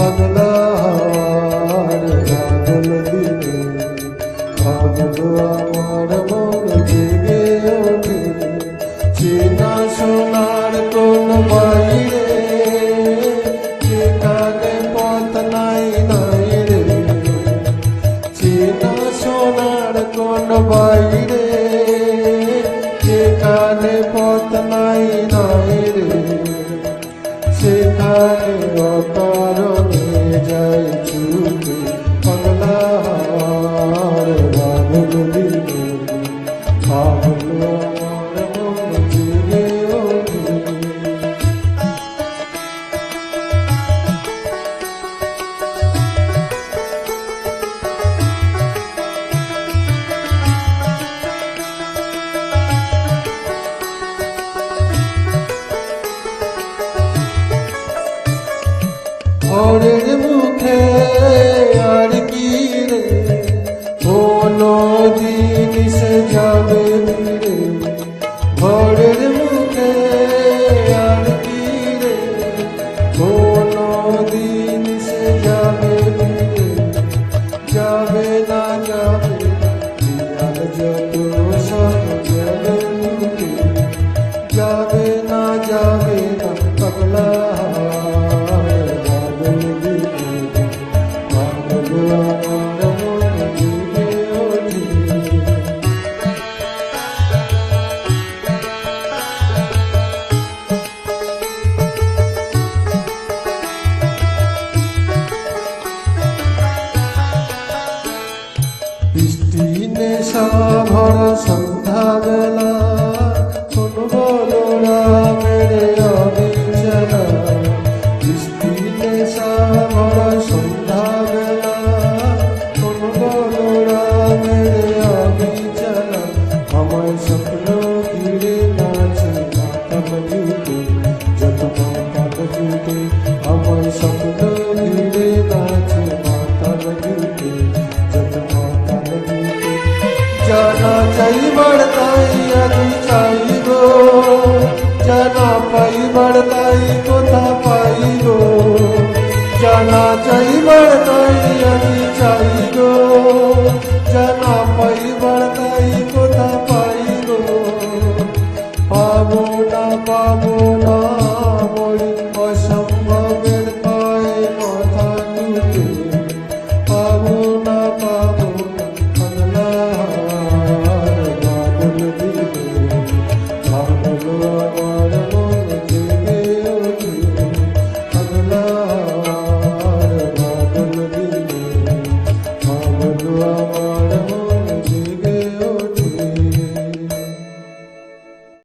পাগলা পাগল দিনে পাগল আমার মন জেগে ওঠে চেনা সোনার কোন বাইরে যেখানে পথ নাই নাই রে চেনা সোনার কোন বাইরে যেখানে পথ নাই নাই রে সেখানে অকারণে যাই ছুটে পাগলা পাগল দিনে পাগল আমার মন জেগে ওঠে ঘরের মুখে আর কি রে কোনো জিনিস যাবে রে ঘরের মুখে আর কি রে কোনো জিনিস যাবে রে যাবে না যাবে আর যত সব যাবে মুখে যাবে না পাগলা বৃষ্টি নেশা ভরা সন্ধ্যা বেলা কোন বলরা মেরে অবিচলা বৃষ্টি নেশা ভরা সন্ধ্যা বেলা কোন বলরা মেরে অবিচলা আমার স্বপ্ন ঘিরে নাচে মাথা জুটে যত মাথা জুটে আমার স্বপ্ন ঘিরে নাচে মাথা জুটে জানা চাই বাড়তাই আমি চাইব জানা পাই বাড়তাই কোথা পাইব জানা চাই বাড়তাই আমি চাইব জানা পাই বাড়তাই কোথা পাইব পাবো না